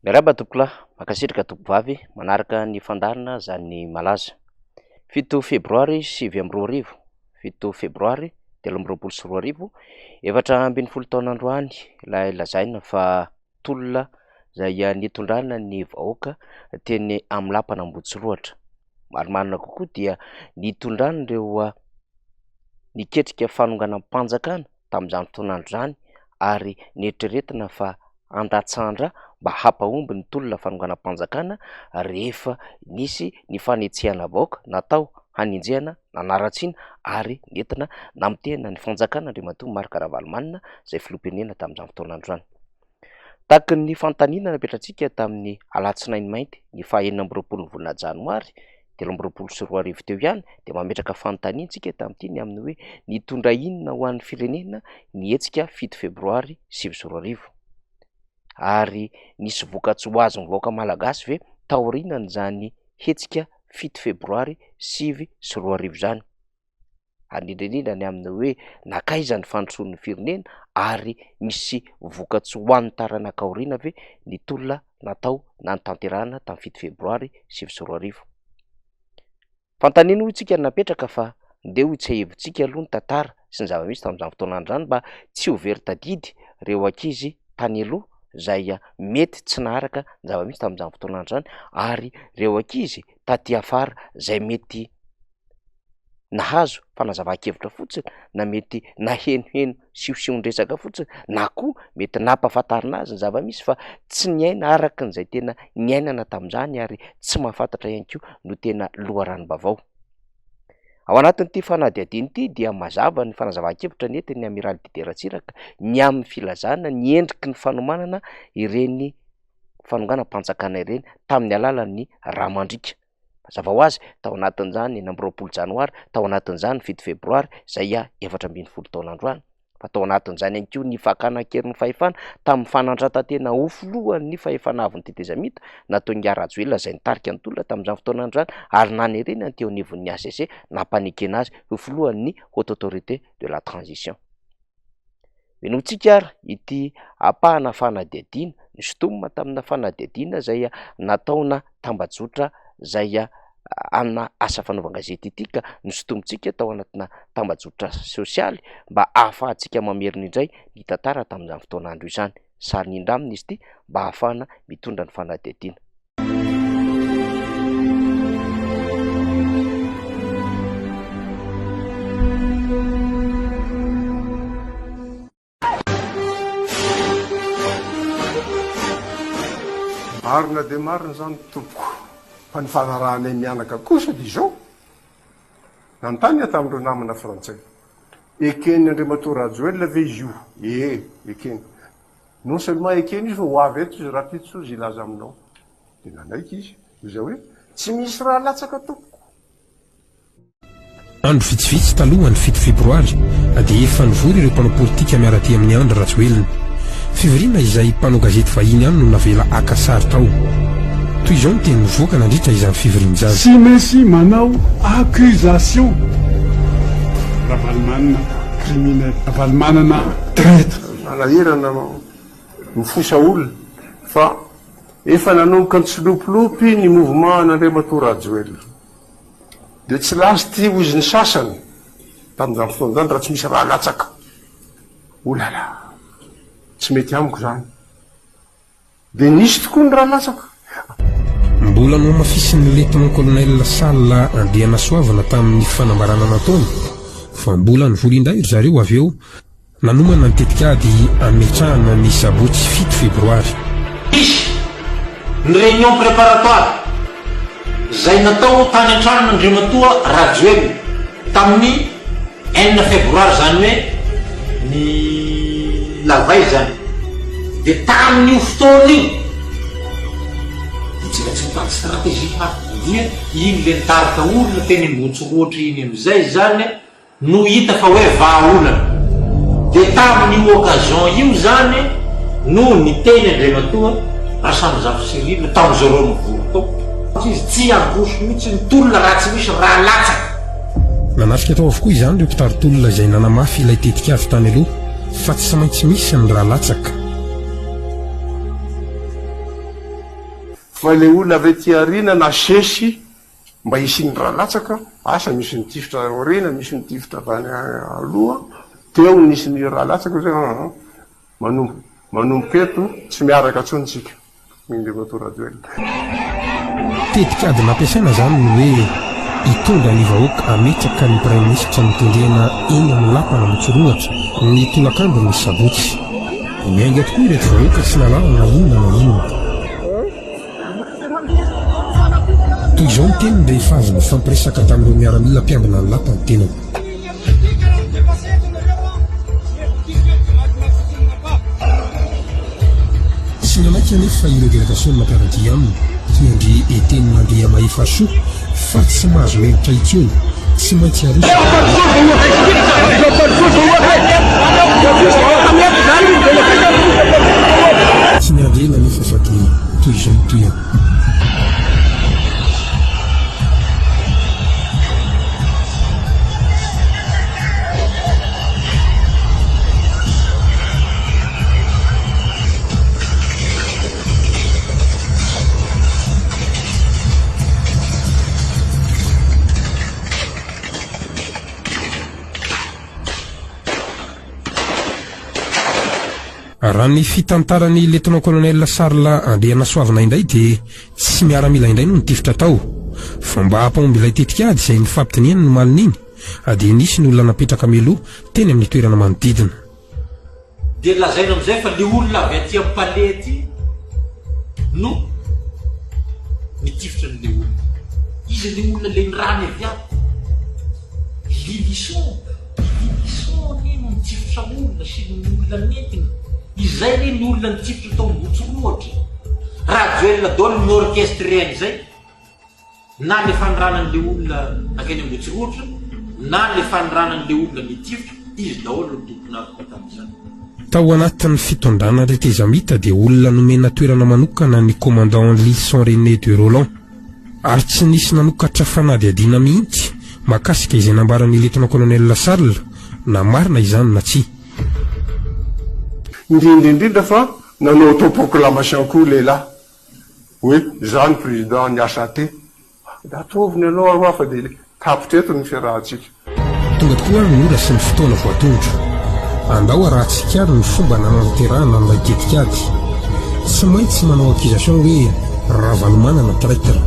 Miaraba tompolahy, makasitraka tompovavy manaraka ny fandarina zany malaza. 7 febroary 2024, 7 febroary 2024, 4 taona androany ilay lazaina fa tolona izay nitondrana ny vahoaka teny amin'ny lampana Amboditsiloatra. Marimarina kokoa dia nitondrana ireo niketrika fanonganam-panjakana tamin'izany fotoana izany ary nieritreretina fa andatsandra mba hampahomby ny tolona fanonganam-panjakana rehefa nisy ny fanetsehana vahoaka natao hanenjehana nanaratsiana ary nentina namitehana ny fanjakana Andriamatoa Marc Ravalomanana izay filoham-pirenena tamin'izany fotoana androany. Tahaka ny fanontaniana napetratsika tamin'ny alatsinainy mainty ny 24 volana janoary 2024 teo ihany dia mametraka fanontaniantsika tamin'ity ny amin'ny hoe nitondra inona ho an'ny firenena ny hetsika 7 febroary 2024 ary nisy vokatsoa ho azy ny vahoaka malagasy ve taorinan' izany hetsika 7 febroary 2024 izany, ary indrindra ny amin'ny hoe nakaiza ny fandrosoan'ny firenena ary misy vokatsoa ho an'ny taranaka-aoriana ve ny tolona natao na ny tanterahana tamin'ny 7 febroary 2024. Fanontaniana hoy isika napetraka fa ndeha ho itsahevitsika aloha ny tantara sy ny zava-misy tamin'izany fotoana androany mba tsy ho very tadidy ireo ankizy tany aloha izay mety tsy naharaka ny zava-misy tamin'izany fotoana androany ary ireo ankizy taty afara izay mety nahazo fanazava-kevitra fotsiny na mety nahenoheno siosion-dresaka fotsiny na koa mety nampahafantarina azy ny zava-misy fa tsy niaina araka n'izay tena niainana tamin'izany ary tsy mahafantatra ihany koa no tena loharanom-bavao. Ao anatin'ity fanadihadiana ity dia mazava ny fanazava-kevitra nentin'ny Amiraly Dider Ratsiraka ny amin'ny filazana ny endriky ny fanomanana ireny fanonganam-panjakana ireny tamin'ny alalan'ny Ramandrika. Mazava ho azy tao anatin'izany 20 janoary, tao anatin'izany 7 febroary izay 4 taona androany, fa tao anatin'izany ihany koa ny fakana kerin'ny fahefana tamin'ny fanandratan-tena ho folohan'ny fahefanaviny tetezamita nataon'ny Rajoelina izay nitarika ny tolona tamin'izany fotoana androany ary nanerenany teo anivon'ny ACC nampanekena azy ho folohan'ny haute autorité de la transition. Menohitsika ary ity apahana fanadihadiana ny sotomina tamina fanadihadiana izay nataona tambajotra izay ana asa fanaovan-gazety ity ka nosotomintsika tao anatina tambajotra sosialy mba ahafahantsika mamerina indray ny tantara tamin'izany fotoana andro izany. Sary nindramina izy ity mba ahafahana mitondra ny fanadihadiana. Marina dia marina izany tompoko fa ny fanarahanay mianaka kosa dia izao nanontany tamin'ireo namana frantsay ekeny Andriamatoa Rajoelina ve izy io? Ekeny. Non seulement ekeny izy fa ho avy eto izy raha titso izy ilaza aminao dia nanaiky izy izay hoe tsy misy raha latsaka tompoko. Andro vitsivitsy taloha ny 7 febroary dia efa nivory ireo mpanao politika miara-ty amin'ny andro Rajoelina. Fivoriana izay mpanao gazety vahiny ihany no navela aka sary tao. Toy izao no teny mivoaka nandritra izany fivoriana izany. Sy maintsy manao accusation. Ravalomanana criminel, Ravalomanana traître. Malahirana mifosa olona fa efa nanomboka ny tsilopilopy ny mouvement n'Andriamatoa Rajoelina. Dia tsy lasy ty ozy ny sasany tamin'izany fotoana izany raha tsy misy raha latsaka. Olala, tsy mety amiko izany. Dia nisy tokoa ny raha latsaka. Mbola no mafisiny letenant colonel Salla andehana soavana tamin'ny fanambarana nataony fa mbola nivory indray zareo avy eo nanomana ny tetikady ametrahana ny sabotsy 7 febroary. Isy ny réunion préparatoire izay natao tany an-tranona Andriamatoa Rajoelina tamin'ny 9 febroary izany hoe ny lavay zany dia tamin'io fotoana io tsika tsy mitady stratégie dia iny le nitarika olona teny Amboditsiloatra iny amin'izay zany no hita fa hoe vahaolana. Dia tamin'io occasion io zany no niteny Andriamatoa Rasamondrazafy Cyril tamin'izao mivory tao izy tsy ambosy mihitsy ny tolona raha tsy misy raha latsaka. Nanafika tao avokoa izany ireo mpitaritolona izay nanamafy ilay tetikavy tany aloha fa tsy maintsy misy ny raha latsaka. fa le olona avy ty arina na sesy mba hisiny raha latsaka asa misy nitifitra orina misy nitifitra avany aloha teo nisy ny raha latsaka zay manomboka eto tsy miaraka tsonytsika indematorajoely tetikady nampiasaina zany no hoe hitondra ny vahoaka ametraka ny prime ministre mitendrena eny amin'ny lapana motsorohatra ny tolakandro ny sabotsy miainga tokoa ireto vahoaka sy nalalana inona na inona toy izao ny teniny rehefa azy ny fampiresaka tamin'ireo miaramila mpiambina ny lapany tenany sy nanaiky anefa ireo délégation mampiaradia aminy tiandry eteny mandeha mahefa soa fa tsy mahazo hevitra itsony tsy maintsy arosa tsy niandrena nefa fa toy izao toyany raha ny fitantarany lieutenant colonel Sarla Andriana Soavina indray dia tsy miaramila indray no nitifitra tao fa mba hampaomby ilay tetikady izay nifampitiniana no malina iny dia nisy ny olona napetraka meloha teny amin'ny toerana manodidina dia lazaina amin'izay fa le olona avy aty amin'ny palais aty no nitifitra n'le olona izy le olona le nirany avy ato Lilison ny no nitifitra olona sy ny olona nentina izay le ny olona nitifitra tao Mbotsoloatra raha Joël Dole ny orchestreny zay na le fanoranan'le olona akeny Mbotsoloatra na le fanoranan'le olona nitifitra izy daholo no tomponavika tamin'izany tao anatin'ny fitondrana retezamita dia olona nomena toerana manokana ny commandant Lisson René de Roland ary tsy nisy nanokatra fanady adina mihitsy makasika izay nambaran'ny lieutenant colonel Sarla na marina izany na tsy indrindra fa nanao autoproclamation koa lehilahy hoe zany président niasa ty da atoviny anao aroa fa de tapitra eto ny fiarahantsika tonga tokoa ny ora sy ny fotoana voatondro andao arahatsikary ny fomba nananterahana n'ilay tetikady tsy maintsy manao accusation hoe ravalomanana traître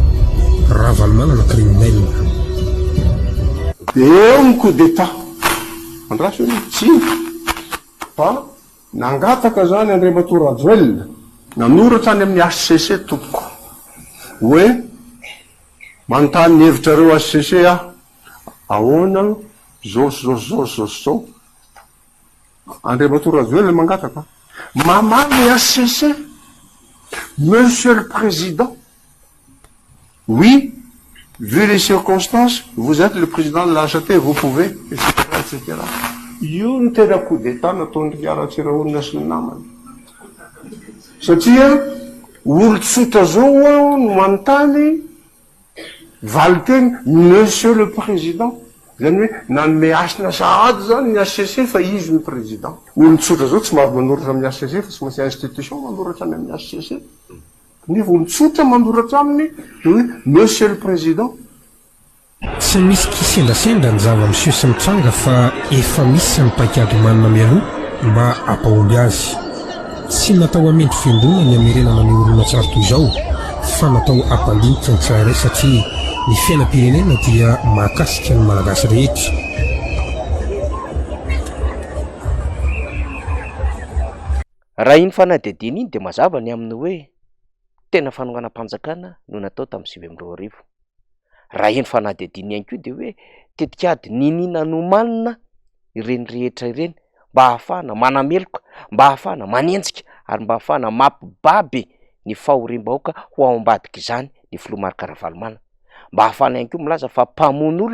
ravalomanana criminel eo ny coup d'état andraso hoe tsy fa nangataka zany Andriamatoa Rajoelina nanoratra any amin'ny HCC tompoko hoe manontany ny hevitrareo HCC ahoana zao Andriamatoa Rajoelina mangataka mamamy HCC Monsieur le Président oui vu les circonstances vous êtes le président de la HCT vous pouvez etc io ny tena coup d'état nataon'ny Ratsiraolona sy ny namany satria olo-tsotra zao no manontany valiteny Monsieur le Président zany hoe nanome asina sahady zany ny HCC fa izy ny président olo-tsotra zao tsy mahavy manoratra amin'ny HCC fa tsy maintsy institution manoratra any amin'ny HCC nefa olo-tsotra manoratra aminy de hoe Monsieur le Président tsy misy kisendrasendra ny zava-miseho sy mitranga fa efa misy ny paikady manina mialoha mba ampahomby azy tsy natao amendry fiandona ny amerenana ny olona tsara toy izao fa natao ampandinika ny tsirairay satria ny fiainam-pirenena dia mahakasika ny malagasy rehetra raha iny fanadidina iny dia mazava ny aminy hoe tena fanoganam-panjakana no natao tamin'ny 2022 raha iny fanadidina ihany koa dia hoe tetikady ninina nomanina ireny rehetra ireny mba hahafahana manameloka mba hahafahana manenjika ary mba hahafahana mampibaby ny fahoriam-bahoaka ho ao ambadika izany ny filoha Marc Ravalomanana mba hahafahana ihany koa milaza fa mpamono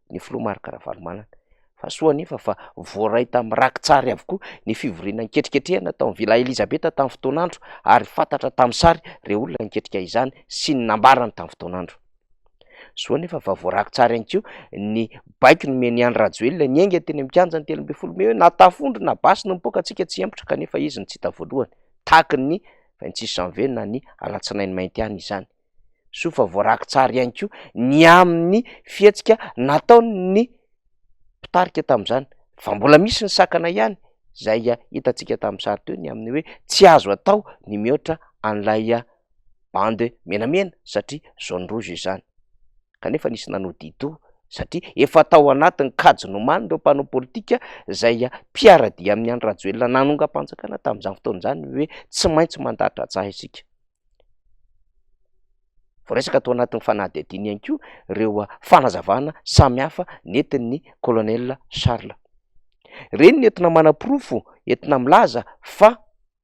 ny filoha Marc Ravalomanana fa soa nefa fa voaray tamin'ny rakitsary avokoa ny fivoriana niketriketrehana tamin'ny Villa Elisabeth tamin'ny fotoanandro ary fantatra tamin'ny sary ireo olona niketrika izany sy ny nambarany tamin'ny fotoanandro soa nefa fa voarakitsary ihany koa ny baiko nomeny Andry Rajoelina ny ainga teny amin'ny kianjany 13 hoe natafondro na basy no mipoaka antsika tsy empotra kanefa izy ny tsy hita voalohany tahaka ny 26 janvier na ny alatsinainy mainty any izany. So fa voarako tsara ihany koa ny amin'ny fihetsika nataony mpitarika tamin'izany, fa mbola misy ny sakana ihany zay hitantsika tamin'ny sary teo, ny amin'ny hoe tsy azo atao ny mihoatra an'ilay bande menamena satria jaune rouge izany, kanefa nisy nanodido satria efa tao anatin'ny kajy nomany ireo mpanao politika zay mpiaradia amin'ny Andry Rajoelina nanonga-panjakana tamin'izany fotoana izany hoe tsy maintsy mandahatra tsaha isika. Voaresaka tao anatin'ny fanady adiny ihany koa ireo fanazavana samihafa nentin'ny colonel Charles. Reny nentina manam-porofo entina milaza fa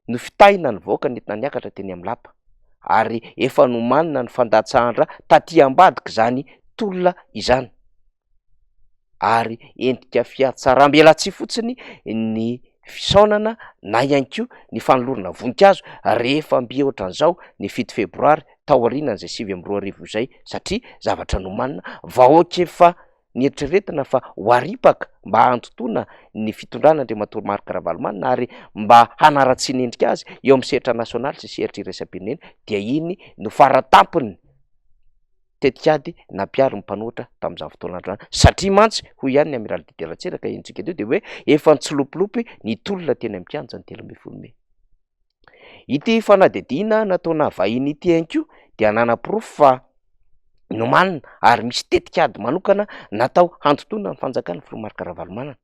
no fitahina ny vahoaka nentina niakatra teny amin'ny lapa, ary efa nomanina ny fandatsahana taty ambadika zany tolona izany, ary endrika fiatsaram-belatsy fotsiny ny fisaonana na ihany koa ny fanolorana voninkazo rehefa mby ohatran'izao ny 7 febroary tao aorianan'izay 2022 izay, satria zavatra nomanina vahoaka efa nieritreretina fa ho aripaka mba hantontona ny fitondrana Andriamatoa Marc Ravalomanana ary mba hanaratsiana endrika azy eo amin'ny sehatra nasionaly sy sehatra iraisam-pirenena, dia iny no faratampony tetikady nampiaro ny mpanohitra tamin'izany fotoana androany, satria mantsy hoy ihany ny amiral Didier Ratsiraka entsika teo dia hoe efa nitsilopilopy ny tolona teny amin'ny kianja ny 13 Mey. Ity fanadihadiana nataona vahiny ity ihany koa dia nanam-porofo fa nomanina ary misy tetikady manokana natao hantontona ny fanjakana Filoha Marc Ravalomanana,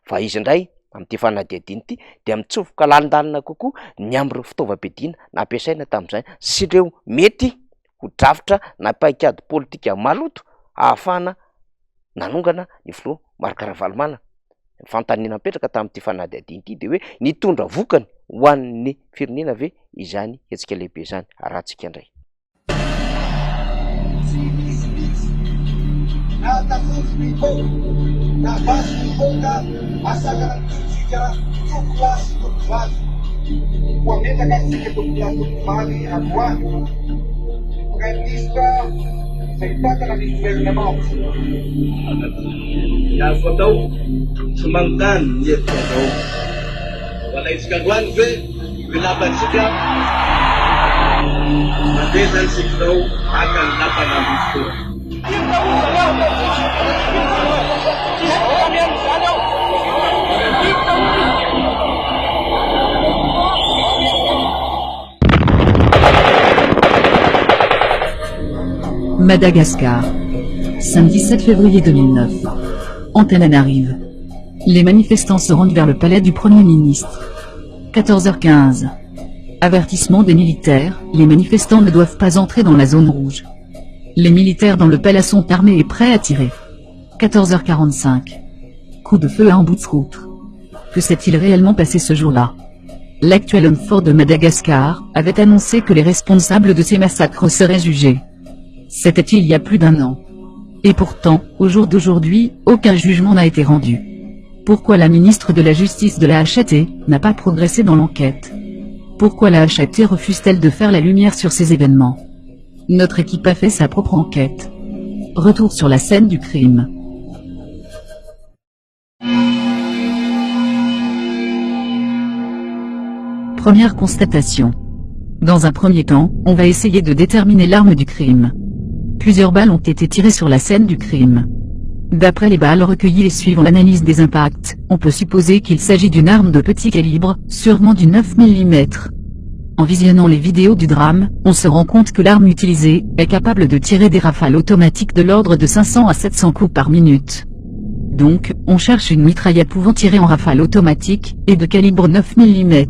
fa izy indray amin'ity fanadihadiana ity dia mitsofoka lalindalina kokoa ny amin'ireo fitaovam-piadiana nampiasaina tamin'izany sy ireo mety ho drafitra na paikady politika maloto ahafahana nanongana ny Filoha Marc Ravalomanana. Fantaniana mipetraka tamin'ity fanadihadiana ity dia hoe nitondra vokany ho an'ny firenena ve izany hetsika lehibe izany, arahantsika indray. Azo atao tsy manontany ny hevitra atao walaitsika androany ve lapantsika mandeha zany sika zao aka ny lapana fotoa. Madagascar, samedi 7 février 2009. Antananarive. Les manifestants se rendent vers le palais du Premier ministre. 14h15. Avertissement des militaires, les manifestants ne doivent pas entrer dans la zone rouge. Les militaires dans le palais sont armés et prêts à tirer. 14h45. Coup de feu à Amboutsroute. Que s'est-il réellement passé ce jour-là? L'actuel homme fort de Madagascar avait annoncé que les responsables de ces massacres seraient jugés. C'était il y a plus d'un an. Et pourtant, au jour d'aujourd'hui, aucun jugement n'a été rendu. Pourquoi la ministre de la Justice de la HAT n'a pas progressé dans l'enquête? Pourquoi la HAT refuse-t-elle de faire la lumière sur ces événements? Notre équipe a fait sa propre enquête. Retour sur la scène du crime. Première constatation. Dans un premier temps, on va essayer de déterminer l'arme du crime. Plusieurs balles ont été tirées sur la scène du crime. D'après les balles recueillies et suivant l'analyse des impacts, on peut supposer qu'il s'agit d'une arme de petit calibre, sûrement du 9 mm. En visionnant les vidéos du drame, on se rend compte que l'arme utilisée est capable de tirer des rafales automatiques de l'ordre de 500 à 700 coups par minute. Donc, on cherche une mitraillette pouvant tirer en rafale automatique, et de calibre 9 mm.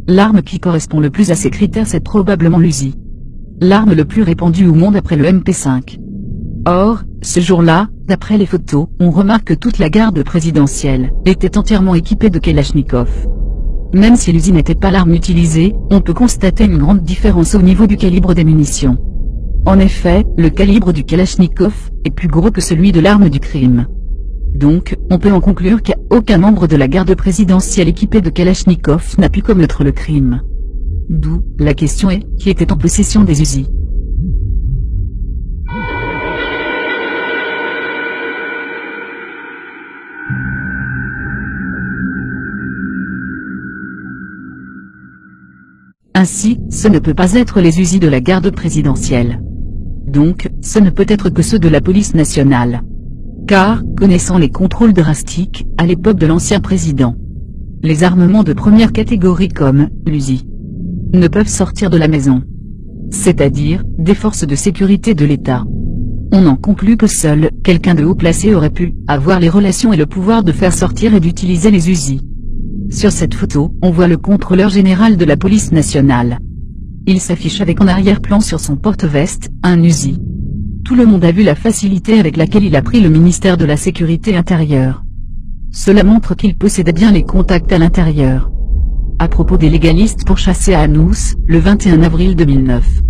L'arme qui correspond le plus à ces critères, c'est probablement l'Uzi. L'arme le plus répandue au monde après le MP5. Or, ce jour-là, d'après les photos, on remarque que toute la garde présidentielle était entièrement équipée de Kalachnikov. Même si l'Uzi n'était pas l'arme utilisée, on peut constater une grande différence au niveau du calibre des munitions. En effet, le calibre du Kalachnikov est plus gros que celui de l'arme du crime. Donc, on peut en conclure qu'aucun membre de la garde présidentielle équipé de Kalachnikov n'a pu commettre le crime. D'où, la question est, qui était en possession des Uzi? Ainsi, ce ne peut pas être les usines de la garde présidentielle. Donc, ce ne peut être que ceux de la police nationale. Car, connaissant les contrôles drastiques, à l'époque de l'ancien président, les armements de première catégorie comme l'USI ne peuvent sortir de la maison. C'est-à-dire, des forces de sécurité de l'État. On en conclut que seul quelqu'un de haut placé aurait pu avoir les relations et le pouvoir de faire sortir et d'utiliser les USI. Sur cette photo, on voit le contrôleur général de la police nationale. Il s'affiche avec en arrière-plan sur son porte-veste, un USI. Tout le monde a vu la facilité avec laquelle il a pris le ministère de la Sécurité intérieure. Cela montre qu'il possédait bien les contacts à l'intérieur. À propos des légalistes pourchassés à Anous, le 21 avril 2009.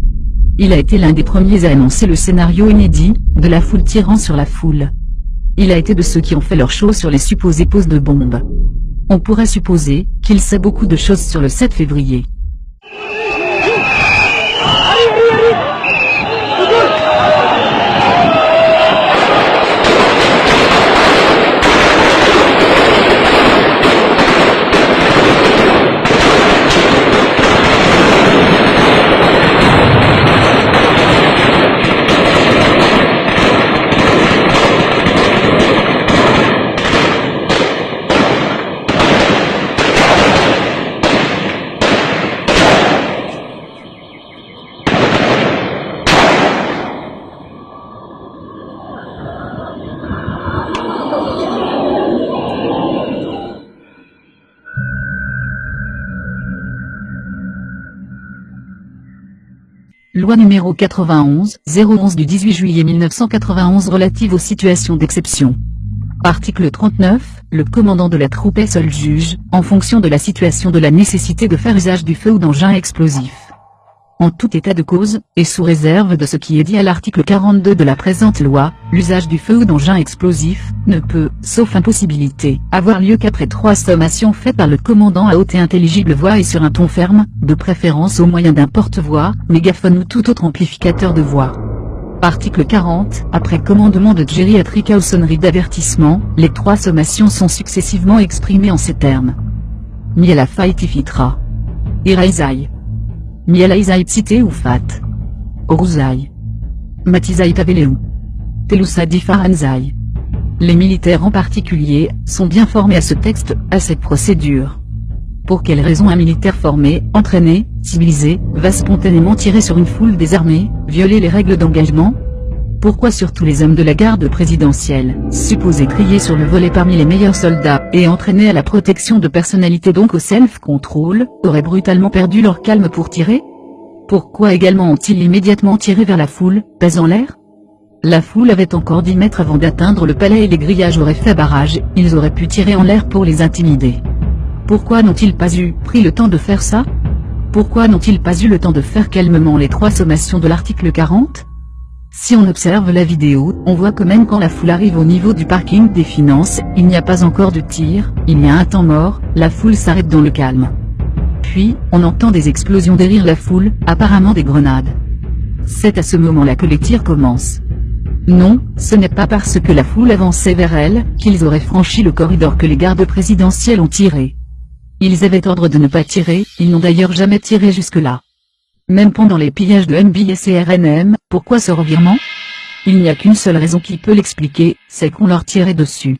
Il a été l'un des premiers à annoncer le scénario inédit, de la foule tirant sur la foule. Il a été de ceux qui ont fait leur show sur les supposées poses de bombes. On pourrait supposer qu'il sait beaucoup de choses sur le 7 février. Loi numéro 91-011 du 18 juillet 1991 relative aux situations d'exception. Article 39, le commandant de la troupe est seul juge, en fonction de la situation de la nécessité de faire usage du feu ou d'engins explosifs. En tout état de cause, et sous réserve de ce qui est dit à l'article 42 de la présente loi, l'usage du feu ou d'engins explosifs ne peut, sauf impossibilité, avoir lieu qu'après 3 sommations faites par le commandant à haute et intelligible voix et sur un ton ferme, de préférence au moyen d'un porte-voix, mégaphone ou tout autre amplificateur de voix. Article 40, après commandement de gériatrique ou sonnerie d'avertissement, les 3 sommations sont successivement exprimées en ces termes. Miela Faitifitra. Iraizai. Miela Isaï Tsité ou Fat. Oruzai. Matizaï Taveleu. Telusa Difaranzai. Les militaires en particulier, sont bien formés à ce texte, à cette procédure. Pour quelle raison un militaire formé, entraîné, civilisé, va spontanément tirer sur une foule désarmée, violer les règles d'engagement? Pourquoi surtout les hommes de la garde présidentielle, supposés crier sur le volet parmi les meilleurs soldats, et entraînés à la protection de personnalités donc au self-control, auraient brutalement perdu leur calme pour tirer? Pourquoi également ont-ils immédiatement tiré vers la foule, pas en l'air? La foule avait encore 10 mètres avant d'atteindre le palais et les grillages auraient fait barrage, ils auraient pu tirer en l'air pour les intimider. Pourquoi n'ont-ils pas pris le temps de faire ça? Pourquoi n'ont-ils pas eu le temps de faire calmement les 3 sommations de l'article 40? Si on observe la vidéo, on voit que même quand la foule arrive au niveau du parking des Finances, il n'y a pas encore de tir, il y a un temps mort, la foule s'arrête dans le calme. Puis, on entend des explosions derrière la foule, apparemment des grenades. C'est à ce moment-là que les tirs commencent. Non, ce n'est pas parce que la foule avançait vers elle, qu'ils auraient franchi le corridor que les gardes présidentiels ont tiré. Ils avaient ordre de ne pas tirer, ils n'ont d'ailleurs jamais tiré jusque-là. Même pendant les pillages de MBS et RNM, pourquoi ce revirement? Il n'y a qu'une seule raison qui peut l'expliquer, c'est qu'on leur tirait dessus.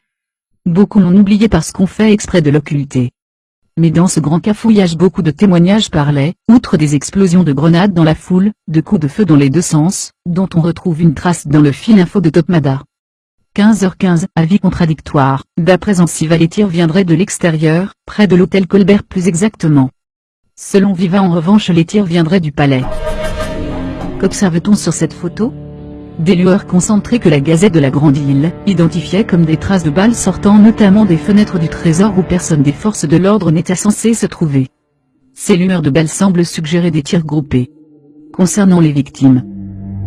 Beaucoup l'ont oublié parce qu'on fait exprès de l'occulter. Mais dans ce grand cafouillage beaucoup de témoignages parlaient, outre des explosions de grenades dans la foule, de coups de feu dans les 2 sens, dont on retrouve une trace dans le fil info de Topmada. 15h15, avis contradictoire, d'après Ansiva les tirs viendraient de l'extérieur, près de l'hôtel Colbert plus exactement. Selon Viva en revanche les tirs viendraient du palais. Qu'observe-t-on sur cette photo? Des lueurs concentrées que la Gazette de la Grande Île identifiait comme des traces de balles sortant notamment des fenêtres du trésor où personne des forces de l'ordre n'était censé se trouver. Ces lueurs de balles semblent suggérer des tirs groupés. Concernant les victimes,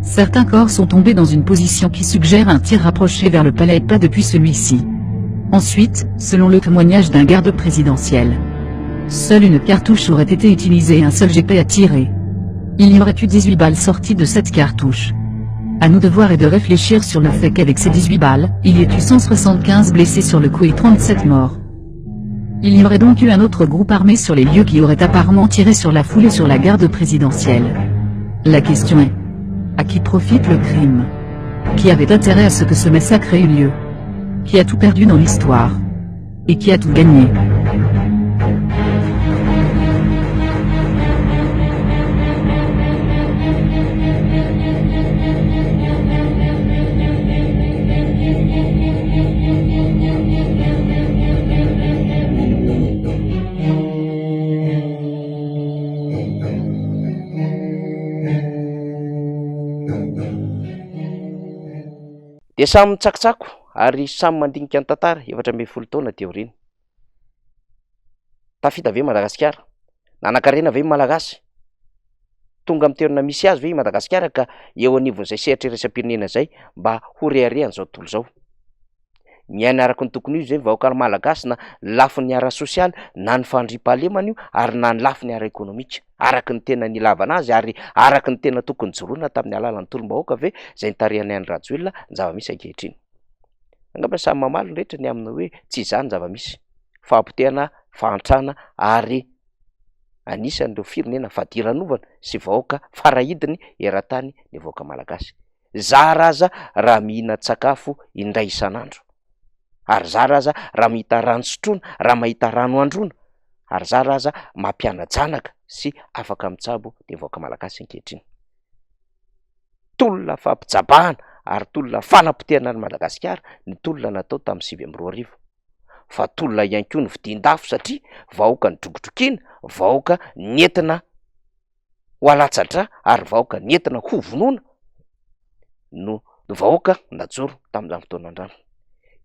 certains corps sont tombés dans une position qui suggère un tir rapproché vers le palais et pas depuis celui-ci. Ensuite, selon le témoignage d'un garde présidentiel, seule une cartouche aurait été utilisée et un seul GP a tiré. Il y aurait eu 18 balles sorties de cette cartouche. À nous de voir et de réfléchir sur le fait qu'avec ces 18 balles, il y ait eu 175 blessés sur le coup et 37 morts. Il y aurait donc eu un autre groupe armé sur les lieux qui aurait apparemment tiré sur la foule et sur la garde présidentielle. La question est, à qui profite le crime? Qui avait intérêt à ce que ce massacre ait eu lieu? Qui a tout perdu dans l'histoire? Et qui a tout gagné? De samy tsakotsako ary samy mandinika ny tantara 7 taona teo reny. Tafita ve Madagasikara? Nanan-karena ve malagasy? Tonga amin'ny toerana misy azy ve Madagasikara ka eo anivon'izay sehatra iraisam-pirenena zay mba ho reharehan'izao tontolo zao? Miaina araka ny tokony io zay vahoaka malagasy, na lafin'ny ara sosialy, na ny fandriam-pahalemana io, ary na ny lafin'ny ara ekonomika, araky ny tena nilavana azy ary araky ny tena tokony joroana tamin'ny alalan'ny tolom-bahoaka ve zay nitarihan'ny Andry Rajoelina ny zava-misy ankehitriny. Angamba samy mamaly ny rehetra ny amina hoe tsy izany zava-misy, fahampotehana, fahantrana ary anisan'ireo firenena fadiranovana sy vahoaka farahidiny eran-tany ny vahoaka malagasy. Zara aza raha mihina-tsakafo indray isan'andro, ary zara aza raha mahita rano sotroina, raha mahita rano androna, ary zara aza mampiana-janaka sy afaka mitsabo ny vahoaka malagasy ankehitriny. Tolona fampijabahana ary tolona fanapotehana ny Madagasikara ny tolona natao tamin'ny 2022, fa tolona ihany koa ny vidin-dafo satria vahoaka ny drogodrokiana, vahoaka nentina ho alatsatra ary vahoaka nentina ho vonoina no vahoaka najoro tamin'izany fotoana andrany.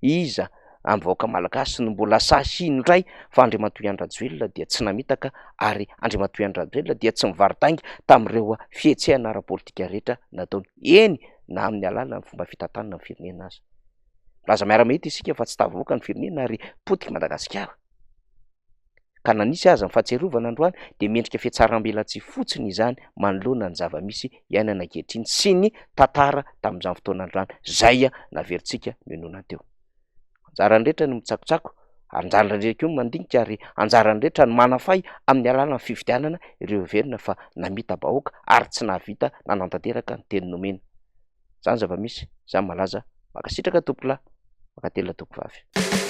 Iza amin'ny vahoaka malagasy no mbola sasy indray fa Andriamatoa Andry Rajoelina dia tsy namitaka, ary Andriamatoa Andry Rajoelina dia tsy mivaritainga tamin'ireo fihetsehana ara-politika rehetra nataony eny na amin'ny alalan'ny fomba fitantanana ny firenena azy. Laza miara-mahita isika fa tsy tavoaka ny firenena ary potika Madagasikara. Ka na nisy aza ny fahatserovana androany dia mendrika fiatsaram-belatsy fotsiny izany manoloana ny zava-misy iainana ankehitriny sy ny tantara tamin'izany fotoana androany zay naverintsika mionona teo. Anjaran'ny rehetra ny mitsakotsako, anjaran'ny rehetra koa mandinika, ary anjaran'ny rehetra ny manafay amin'ny alalan'ny fifidianana ireo verina fa namita bahoaka ary tsy nahavita nanantanteraka ny teny nomena. Zany zava-misy, zany malaza, makasitraka tompolahy, makatelina tompovavy.